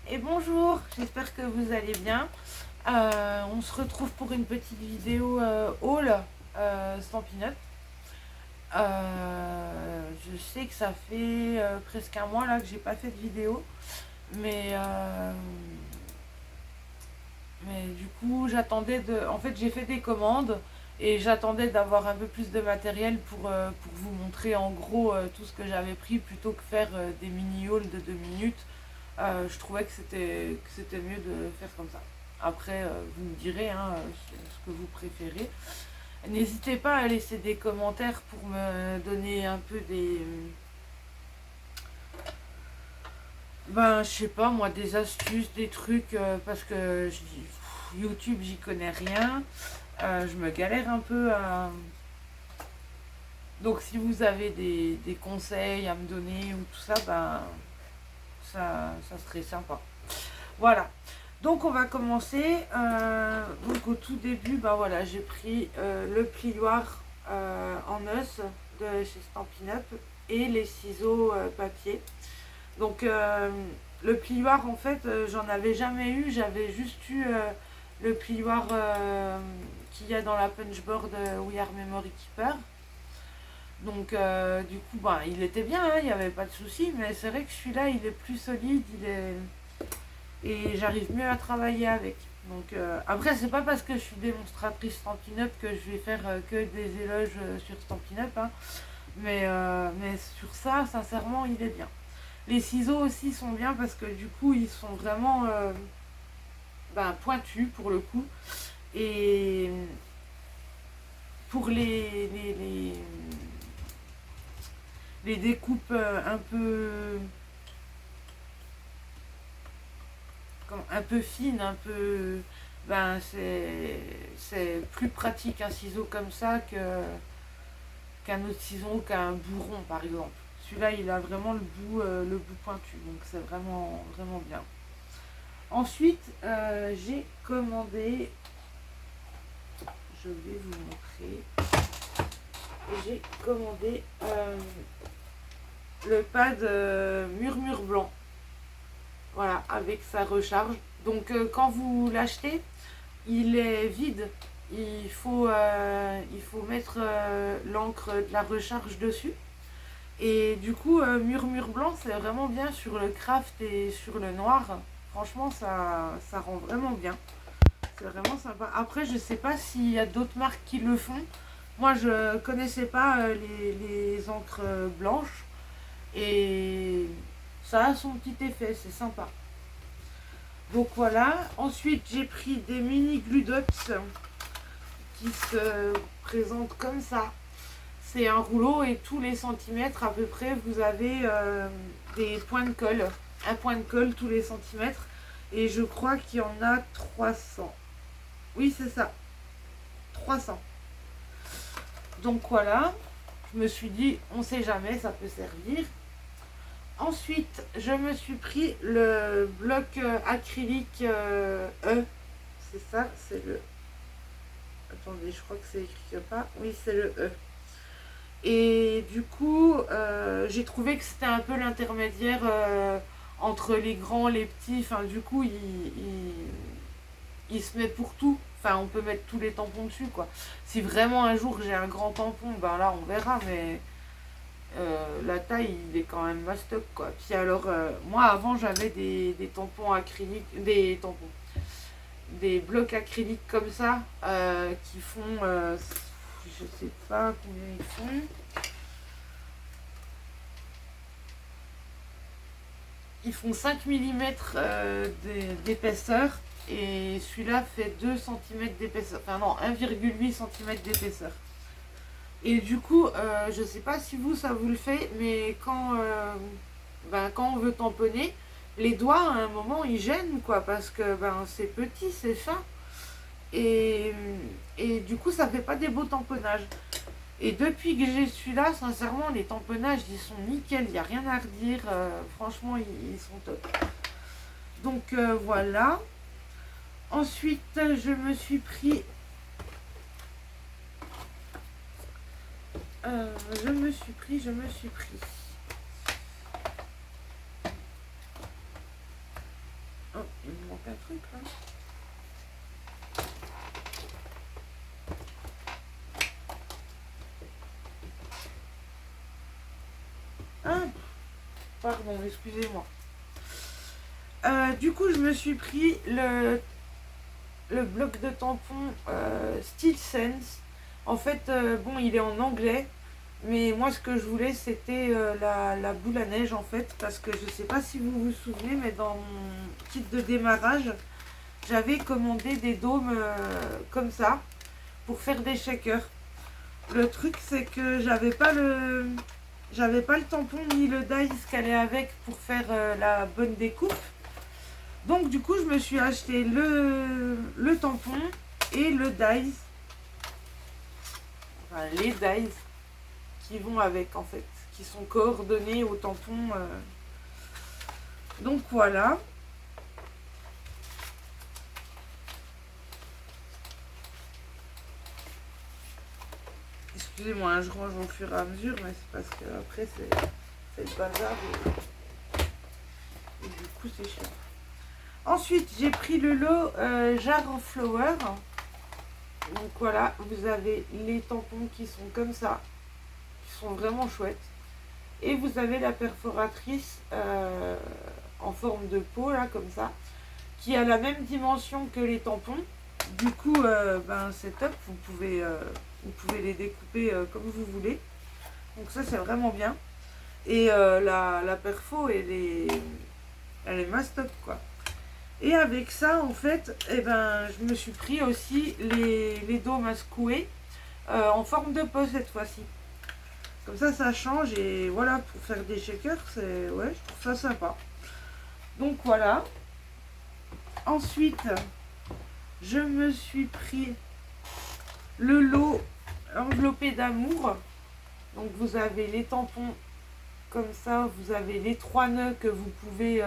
Et bonjour, j'espère que vous allez bien. On se retrouve pour une petite vidéo haul Stampin' Up. Je sais que ça fait presque un mois là que j'ai pas fait de vidéo, mais, euh, mais du coup j'attendais de. En fait j'ai fait des commandes et j'attendais d'avoir un peu plus de matériel pour vous montrer en gros tout ce que j'avais pris plutôt que faire des mini hauls de 2 minutes. Je trouvais que c'était mieux de faire comme ça. Après, vous me direz hein, ce que vous préférez. N'hésitez pas à laisser des commentaires pour me donner un peu ben, je sais pas moi, des astuces, des trucs, parce que YouTube, j'y connais rien. Je me galère un peu à. Donc, si vous avez des conseils à me donner ou tout ça, ben, ça serait sympa. Voilà. Donc on va commencer. Donc au tout début, bah voilà, j'ai pris le plioir en os de chez Stampin' Up et les ciseaux papier. Donc le plioir en fait, j'en avais jamais eu. J'avais juste eu le plioir qu'il y a dans la punchboard We Are Memory Keeper. Donc du coup, bah, il était bien, hein, il n'y avait pas de souci. Mais c'est vrai que celui-là, il est plus solide, et j'arrive mieux à travailler avec. Donc après c'est pas parce que je suis démonstratrice Stampin' Up que je vais faire que des éloges sur Stampin' Up, hein. Mais sur ça sincèrement il est bien. Les ciseaux aussi sont bien parce que du coup ils sont vraiment ben, pointus pour le coup. Et pour les découpes un peu fines, un peu, ben c'est plus pratique un ciseau comme ça qu'un autre ciseau ou qu'un bourron par exemple. Celui-là il a vraiment le bout pointu, donc c'est vraiment vraiment bien. Ensuite j'ai commandé, je vais vous montrer, j'ai commandé le pad murmure blanc, voilà, avec sa recharge. Donc quand vous l'achetez, il est vide. Il faut mettre l'encre de la recharge dessus. Et du coup, murmure blanc, c'est vraiment bien sur le craft et sur le noir. Franchement, ça rend vraiment bien. C'est vraiment sympa. Après, je sais pas s'il y a d'autres marques qui le font. Moi, je connaissais pas les encres blanches. Et ça a son petit effet, c'est sympa. Donc voilà. Ensuite, j'ai pris des mini glue dots qui se présentent comme ça. C'est un rouleau et tous les centimètres à peu près, vous avez des points de colle. Un point de colle tous les centimètres. Et je crois qu'il y en a 300. Oui, c'est ça. 300. Donc voilà. Je me suis dit, on sait jamais, ça peut servir. Ensuite, je me suis pris le bloc acrylique E. C'est ça, c'est le. Attendez, je crois que c'est écrit quelque part. Oui, c'est le E. Et du coup, j'ai trouvé que c'était un peu l'intermédiaire entre les grands, les petits. Enfin, du coup, il se met pour tout. Enfin, on peut mettre tous les tampons dessus, quoi. Si vraiment un jour j'ai un grand tampon, ben là, on verra. Mais la taille, il est quand même mastoc, quoi. Puis alors, moi, avant, j'avais des tampons acryliques, des blocs acryliques comme ça, qui font, je sais pas combien ils font. Ils font 5 mm d'épaisseur et celui-là fait 2 cm d'épaisseur. Enfin non, 1,8 cm d'épaisseur. Et du coup, je sais pas si vous, ça vous le fait, mais quand on veut tamponner, les doigts, à un moment, ils gênent, quoi, parce que c'est petit, c'est fin. Et, et du coup, ça fait pas des beaux tamponnages. Et depuis que j'ai celui-là, sincèrement, les tamponnages, ils sont nickel, il n'y a rien à redire. Franchement, ils sont top. Donc voilà. Ensuite, je me suis pris. Je me suis pris. Il me manque un truc là. Ah, pardon, excusez-moi. Du coup, je me suis pris le bloc de tampon Steel Sense. En fait, bon, il est en anglais. Mais moi, ce que je voulais, c'était la boule à neige, en fait. Parce que je ne sais pas si vous vous souvenez, mais dans mon kit de démarrage, j'avais commandé des dômes comme ça pour faire des shakers. Le truc, c'est que j'avais pas le tampon ni le dies qui allait avec pour faire la bonne découpe. Donc du coup, je me suis acheté le tampon et le dies. Enfin, les dies qui vont avec, en fait, qui sont coordonnés au tampon. Donc voilà. Excusez-moi, hein, je range au fur et à mesure, mais c'est parce que après c'est le bazar et du coup c'est chiant. Ensuite, j'ai pris le lot Jar of Flower. Donc voilà, vous avez les tampons qui sont comme ça, qui sont vraiment chouettes. Et vous avez la perforatrice en forme de pot, là, comme ça, qui a la même dimension que les tampons. Du coup, ben, c'est top, vous pouvez les découper comme vous voulez. Donc ça, c'est vraiment bien. Et la perfo, elle est mastoc, quoi. Et avec ça, en fait, eh ben, je me suis pris aussi les dômes à secouer en forme de pot cette fois-ci. Comme ça change et voilà, pour faire des shakers, ouais, je trouve ça sympa. Donc voilà. Ensuite, je me suis pris le lot enveloppé d'amour. Donc vous avez les tampons comme ça, vous avez les 3 nœuds que vous pouvez...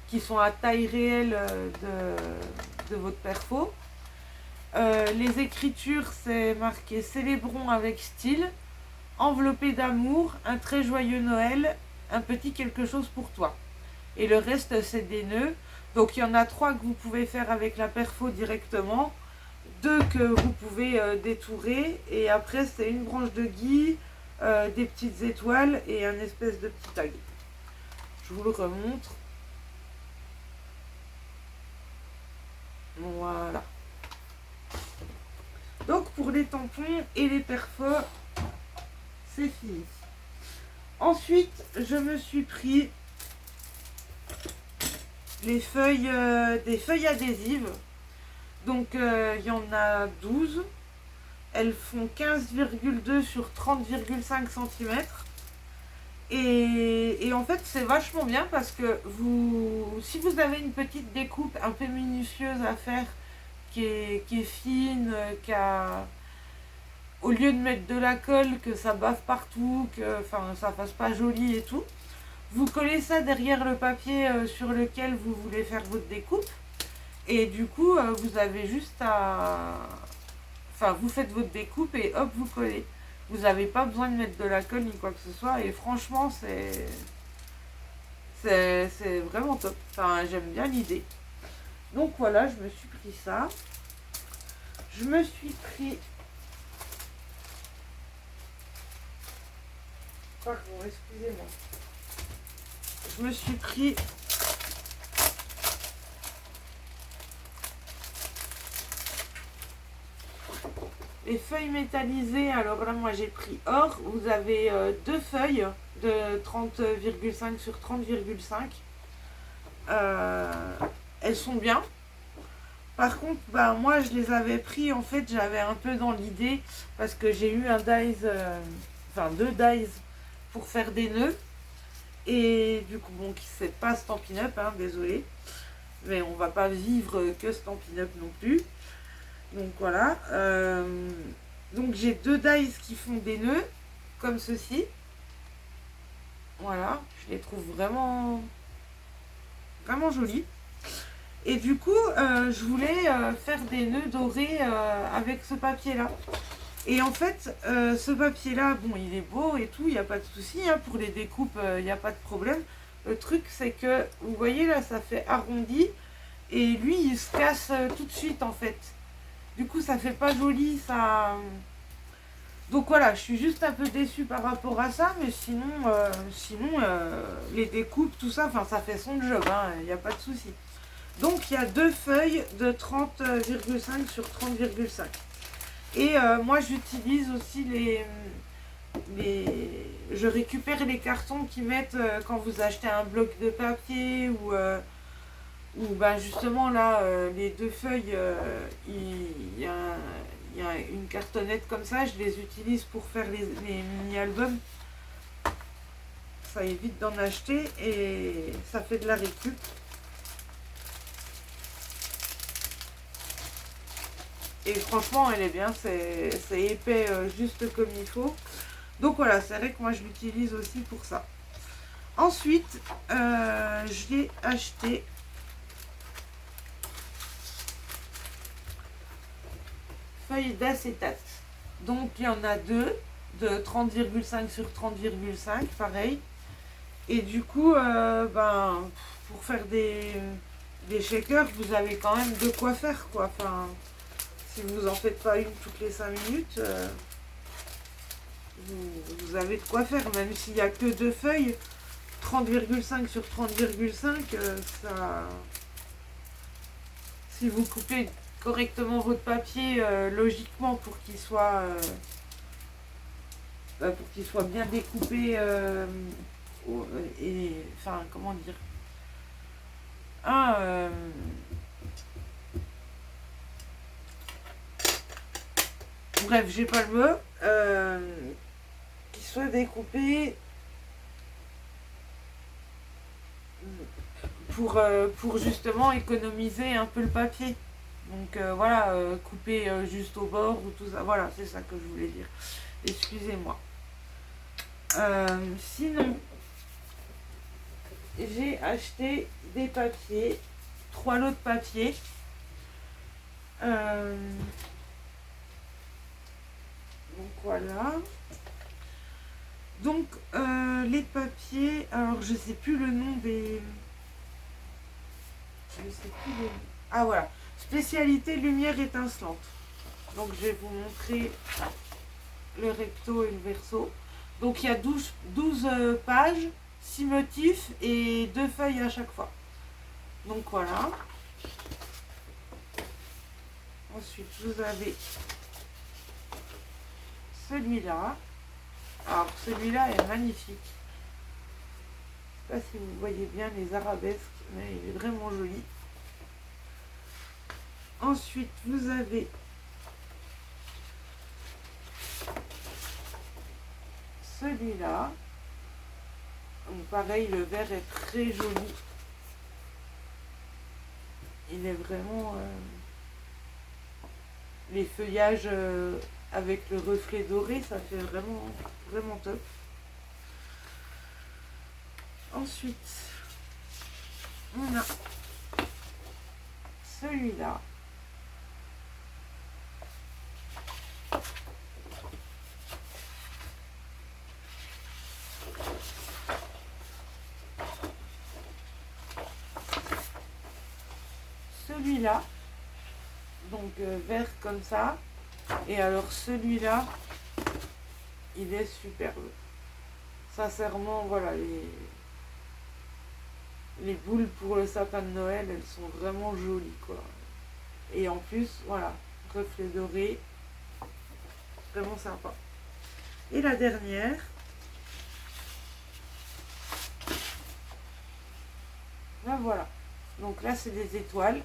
qui sont à taille réelle de votre perfo. Les écritures, c'est marqué Célébrons avec style, enveloppé d'amour, un très joyeux Noël, un petit quelque chose pour toi. Et le reste, c'est des nœuds. Donc il y en a 3 que vous pouvez faire avec la perfo directement, 2 que vous pouvez détourer, et après c'est une branche de gui, des petites étoiles et un espèce de petit tag. Je vous le remontre. Voilà. Donc pour les tampons et les perfos, c'est fini. Ensuite, je me suis pris les feuilles, des feuilles adhésives. Donc il y en a 12. Elles font 15,2 sur 30,5 cm. Et en fait, c'est vachement bien parce que si vous avez une petite découpe un peu minutieuse à faire, qui est fine, au lieu de mettre de la colle, que ça bave partout, que ça fasse pas joli et tout, vous collez ça derrière le papier sur lequel vous voulez faire votre découpe. Et du coup, vous avez juste à... vous faites votre découpe et hop, vous collez. Vous n'avez pas besoin de mettre de la colle ni quoi que ce soit. Et franchement, c'est vraiment top. Enfin, j'aime bien l'idée. Donc voilà, je me suis pris ça. Je me suis pris... Pardon, excusez-moi. Je me suis pris... les feuilles métallisées. Alors là, moi j'ai pris or. Vous avez 2 feuilles de 30,5 sur 30,5. Elles sont bien. Par contre, moi je les avais pris, en fait, j'avais un peu dans l'idée, parce que j'ai eu un dies, 2 dies pour faire des nœuds. Et du coup, bon, c'est pas Stampin' Up, hein, désolé. Mais on va pas vivre que Stampin' Up non plus. Donc voilà. Donc j'ai 2 dies qui font des nœuds, comme ceci. Voilà, je les trouve vraiment, vraiment jolis. Et du coup, je voulais faire des nœuds dorés avec ce papier-là. Et en fait, ce papier-là, bon, il est beau et tout, il n'y a pas de souci. Hein, pour les découpes, il n'y a pas de problème. Le truc, c'est que, vous voyez là, ça fait arrondi. Et lui, il se casse tout de suite, en fait. Du coup, ça fait pas joli, ça... Donc voilà, je suis juste un peu déçue par rapport à ça, mais sinon, les découpes, tout ça, enfin, ça fait son job, il n'y a pas de souci. Donc, il y a deux feuilles de 30,5 sur 30,5. Et moi, j'utilise aussi je récupère les cartons qu'ils mettent quand vous achetez un bloc de papier ou ben justement là, les deux feuilles, il y a une cartonnette comme ça, je les utilise pour faire les mini-albums. Ça évite d'en acheter et ça fait de la récup. Et franchement, elle est bien, c'est épais juste comme il faut. Donc voilà, c'est vrai que moi je l'utilise aussi pour ça. Ensuite, j'ai acheté feuilles d'acétate. Donc il y en a deux, de 30,5 sur 30,5, pareil. Et du coup, pour faire des shakers, vous avez quand même de quoi faire, quoi. Enfin, si vous en faites pas une toutes les 5 minutes, vous avez de quoi faire. Même s'il n'y a que deux feuilles, 30,5 sur 30,5, ça... Si vous coupez correctement votre papier, logiquement, pour qu'il soit bien découpé, et... Enfin, comment dire... Bref, j'ai pas le mot. Qu'il soit découpé pour justement économiser un peu le papier. Donc voilà, couper juste au bord ou tout ça. Voilà, c'est ça que je voulais dire. Excusez-moi. Sinon, j'ai acheté des papiers, 3 lots de papier. Donc voilà. Donc les papiers, alors je sais plus le nom des... Je sais plus le... Ah voilà, spécialité lumière étincelante. Donc je vais vous montrer le recto et le verso. Donc il y a 12 pages, 6 motifs et 2 feuilles à chaque fois. Donc voilà. Ensuite vous avez celui-là. Alors celui-là est magnifique. Je ne sais pas si vous voyez bien les arabesques, mais il est vraiment joli. Ensuite vous avez celui-là. Donc pareil, le vert est très joli. Il est vraiment... les feuillages avec le reflet doré, ça fait vraiment, vraiment top. Ensuite, on a celui-là. Celui-là, donc vert comme ça. Et alors celui-là, il est superbe. Sincèrement, voilà, les boules pour le sapin de Noël, elles sont vraiment jolies, quoi. Et en plus, voilà, reflet doré, vraiment sympa. Et la dernière, ben voilà. Donc là, c'est des étoiles.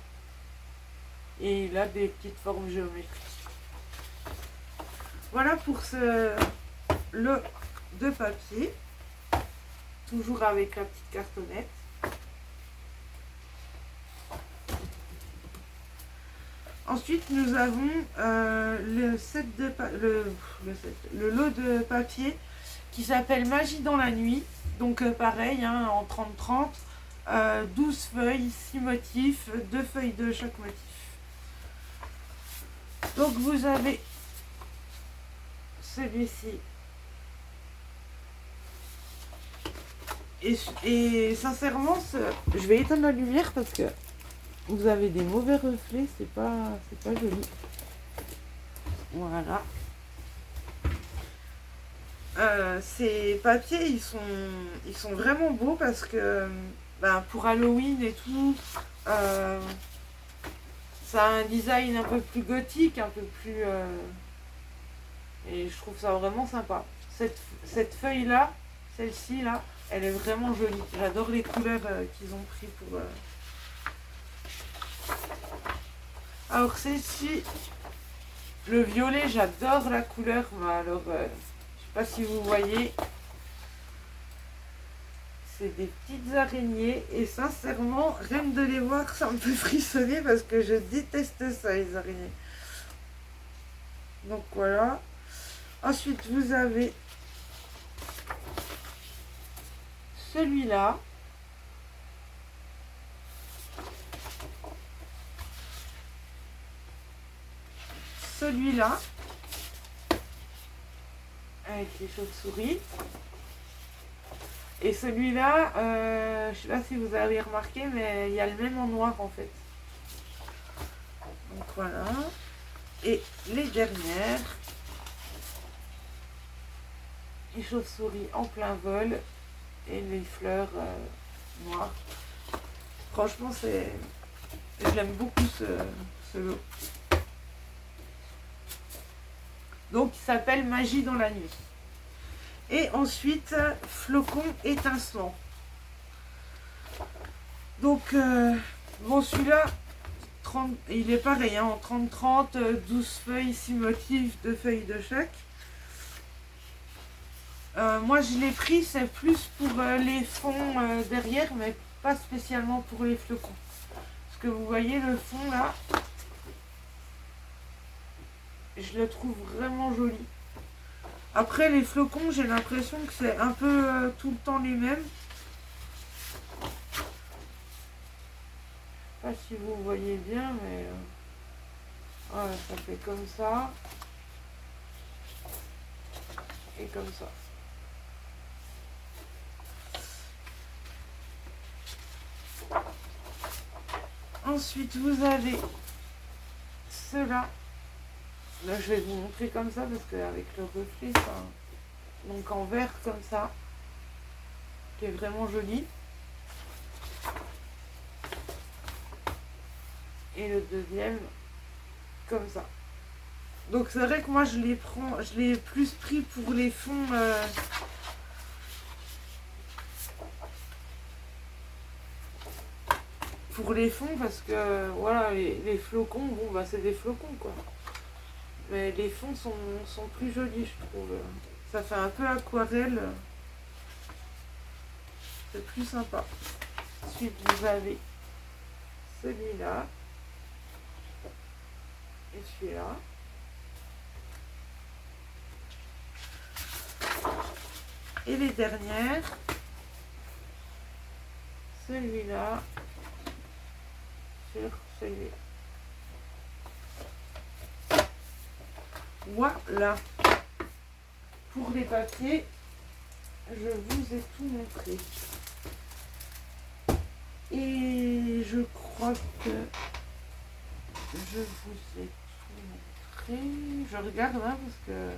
Et là, des petites formes géométriques. Voilà pour ce lot de papier. Toujours avec la petite cartonnette. Ensuite, nous avons le lot de papier qui s'appelle Magie dans la nuit. Donc pareil, en 30-30, 12 feuilles, 6 motifs, 2 feuilles de chaque motif. Donc vous avez celui-ci Et sincèrement, je vais éteindre la lumière parce que vous avez des mauvais reflets, c'est pas joli. Voilà. Ces papiers, ils sont vraiment beaux parce que ben, pour Halloween et tout, euh, ça a un design un peu plus gothique, un peu plus... et je trouve ça vraiment sympa. Cette feuille-là, celle-ci, là, elle est vraiment jolie. J'adore les couleurs qu'ils ont pris pour... Alors celle-ci, le violet, j'adore la couleur, mais alors, je sais pas si vous voyez, c'est des petites araignées et sincèrement, rien que de les voir, ça me fait frissonner parce que je déteste ça, les araignées. Donc voilà. Ensuite, vous avez celui-là. Celui-là. Avec les chauves-souris. Et celui-là, je sais pas si vous avez remarqué, mais il y a le même en noir en fait. Donc voilà. Et les dernières, les chauves-souris en plein vol et les fleurs noires. Franchement, j'aime beaucoup ce lot. Donc il s'appelle Magie dans la nuit. Et ensuite, flocon étincelant. Donc, bon, celui-là, il est pareil, hein, en 30-30, 12 feuilles, 6 motifs, 2 feuilles de chaque. Moi, je l'ai pris, c'est plus pour les fonds derrière, mais pas spécialement pour les flocons. Parce que vous voyez le fond là, je le trouve vraiment joli. Après, les flocons, j'ai l'impression que c'est un peu tout le temps les mêmes. Je sais pas si vous voyez bien, mais voilà, ça fait comme ça et comme ça. Ensuite, vous avez ceux-là. Là, je vais vous montrer comme ça parce qu'avec le reflet, ça... Donc en vert comme ça, qui est vraiment joli. Et le deuxième, comme ça. Donc c'est vrai que moi je l'ai plus pris pour les fonds parce que voilà, les flocons, bon bah c'est des flocons quoi. Mais les fonds sont plus jolis je trouve. Ça fait un peu aquarelle. C'est plus sympa. Ensuite vous avez celui-là. Et celui-là. Et les dernières. Celui-là. Sur celui-là. Voilà. Pour les papiers, je vous ai tout montré. Et je crois que je vous ai tout montré. Je regarde là parce que...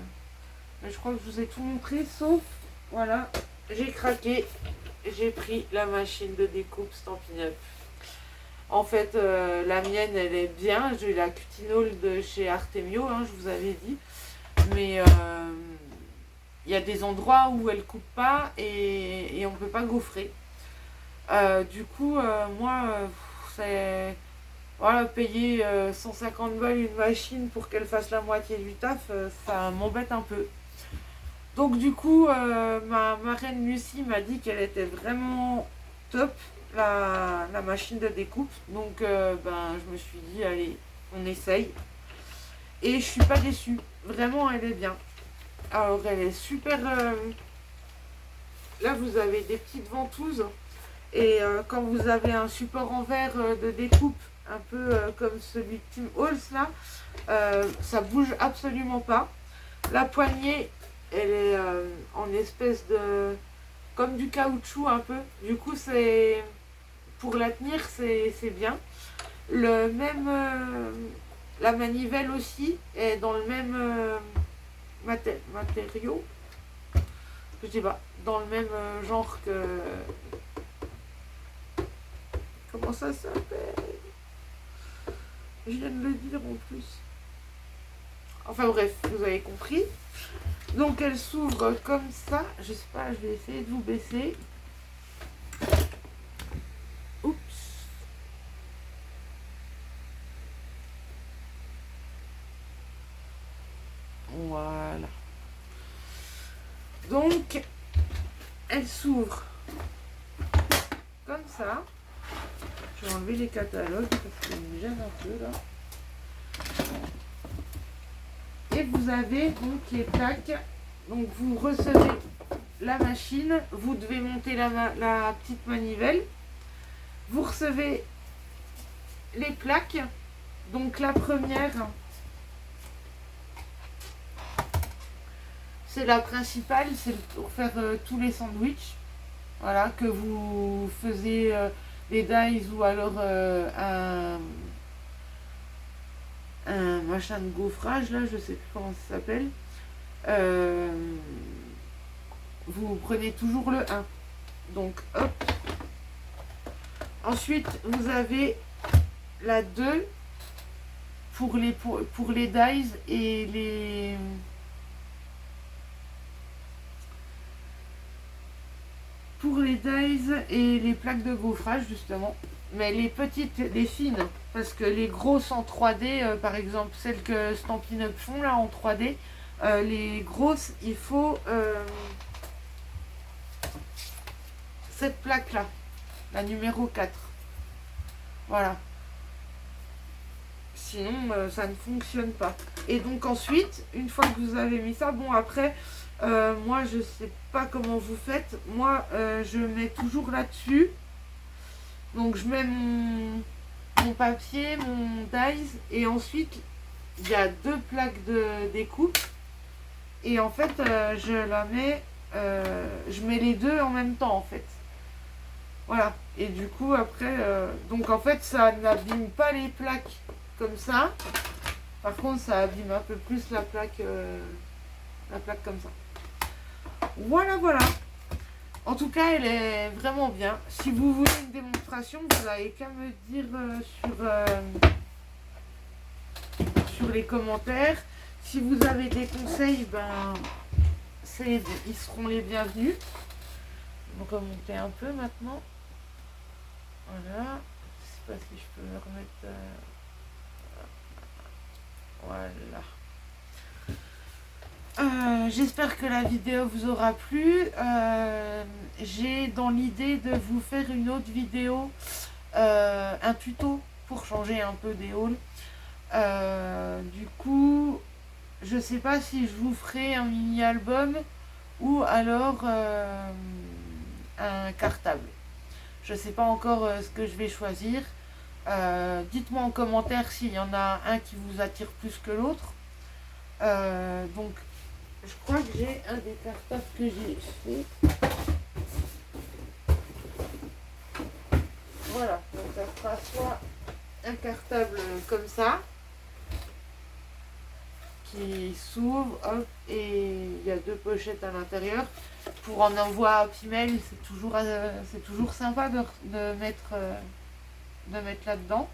Mais je crois que je vous ai tout montré, sauf... Voilà, j'ai craqué. J'ai pris la machine de découpe Stampin' Up. En fait, la mienne, elle est bien. J'ai la Cutinol de chez Artemio, hein, je vous avais dit. Mais il y a des endroits où elle coupe pas et on peut pas gaufrer. Du coup, moi, c'est... Voilà, payer 150 balles une machine pour qu'elle fasse la moitié du taf, ça m'embête un peu. Donc du coup, ma marraine Lucie m'a dit qu'elle était vraiment top, la machine de découpe. Donc ben, je me suis dit, allez, on essaye. Et je suis pas déçue. Vraiment, elle est bien. Alors, elle est super... Là, vous avez des petites ventouses. Et quand vous avez un support en verre de découpe, un peu comme celui de Tim Holtz, là, ça bouge absolument pas. La poignée, elle est en espèce de... comme du caoutchouc un peu. Du coup, c'est pour la tenir, c'est bien. Le même, la manivelle aussi est dans le même matériau. Je sais pas, dans le même genre que... Comment ça s'appelle? Je viens de le dire en plus. Enfin bref, vous avez compris. Donc elle s'ouvre comme ça. Je sais pas, je vais essayer de vous baisser. Oups. Voilà. Donc elle s'ouvre comme ça. Je vais enlever les catalogues parce qu'ils me gênent un peu là. Et vous avez donc les plaques. Donc vous recevez la machine, vous devez monter la petite manivelle. Vous recevez les plaques. Donc la première, c'est la principale, c'est pour faire tous les sandwichs. Voilà, que vous faisiez les dice ou alors un machin de gaufrage, là, je sais plus comment ça s'appelle. Vous prenez toujours le 1. Donc, hop. Ensuite, vous avez la 2 pour les dies et les... Pour les dies et les plaques de gaufrage, justement. Mais les petites, les fines, parce que les grosses en 3D, par exemple celles que Stampin' Up font là en 3D, les grosses, il faut cette plaque là, la numéro 4. Voilà. Sinon, ça ne fonctionne pas. Et donc ensuite, une fois que vous avez mis ça, bon après, moi je sais pas comment vous faites. Moi, je mets toujours là-dessus. Donc je mets mon papier, mon dies, et ensuite il y a 2 plaques de découpe. Et en fait, je la mets, je mets les 2 en même temps en fait. Voilà. Et du coup après, donc en fait ça n'abîme pas les plaques comme ça. Par contre ça abîme un peu plus la plaque comme ça. Voilà, voilà. En tout cas, elle est vraiment bien. Si vous voulez une démonstration, vous n'avez qu'à me dire sur les commentaires. Si vous avez des conseils, ben, ils seront les bienvenus. On va remonter un peu maintenant. Voilà. Je ne sais pas si je peux me remettre... Voilà. J'espère que la vidéo vous aura plu. J'ai dans l'idée de vous faire une autre vidéo, un tuto pour changer un peu des hauls. Du coup, je sais pas si je vous ferai un mini album ou alors un cartable. Je sais pas encore ce que je vais choisir. Dites-moi en commentaire s'il y en a un qui vous attire plus que l'autre. Donc je crois que j'ai un des cartables que j'ai fait. Voilà, donc ça sera soit un cartable comme ça, qui s'ouvre, hop, et il y a 2 pochettes à l'intérieur. Pour en envoi à Pimel, c'est toujours sympa de mettre là-dedans.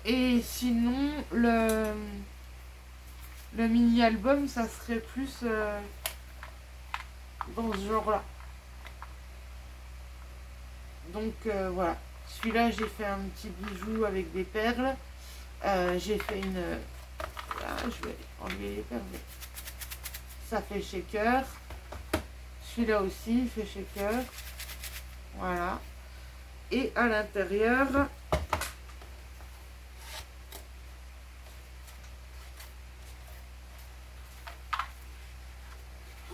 Et sinon, le mini-album, ça serait plus dans ce genre-là. Donc voilà. Celui-là, j'ai fait un petit bijou avec des perles. J'ai fait une... Là, je vais enlever les perles. Mais ça fait shaker. Celui-là aussi, il fait shaker. Voilà. Et à l'intérieur...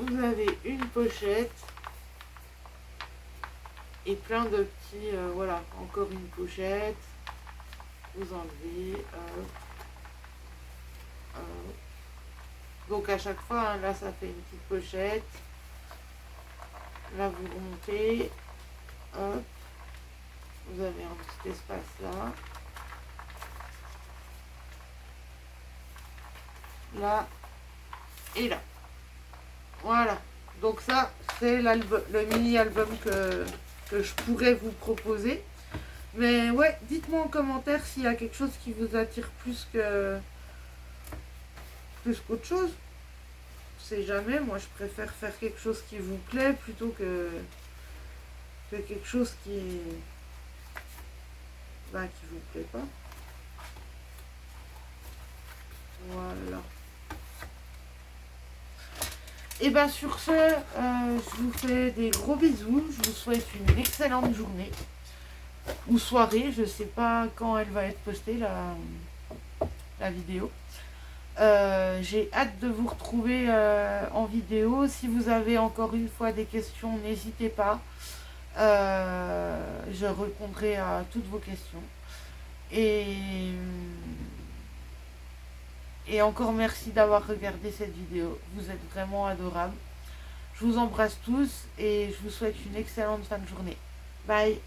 Vous avez une pochette et plein de petits, voilà, encore une pochette. Vous enlevez, donc à chaque fois, hein, là ça fait une petite pochette. Là, vous remontez. Hop. Vous avez un petit espace là. Là. Et là. Voilà. Donc ça, c'est le mini-album que je pourrais vous proposer. Mais ouais, dites-moi en commentaire s'il y a quelque chose qui vous attire plus qu'autre chose. Je sais jamais, moi je préfère faire quelque chose qui vous plaît plutôt que quelque chose qui vous plaît pas. Voilà. Et bien sur ce, je vous fais des gros bisous. Je vous souhaite une excellente journée ou soirée. Je ne sais pas quand elle va être postée, la vidéo. J'ai hâte de vous retrouver en vidéo. Si vous avez encore une fois des questions, n'hésitez pas. Je répondrai à toutes vos questions. Et encore merci d'avoir regardé cette vidéo. Vous êtes vraiment adorables. Je vous embrasse tous et je vous souhaite une excellente fin de journée. Bye!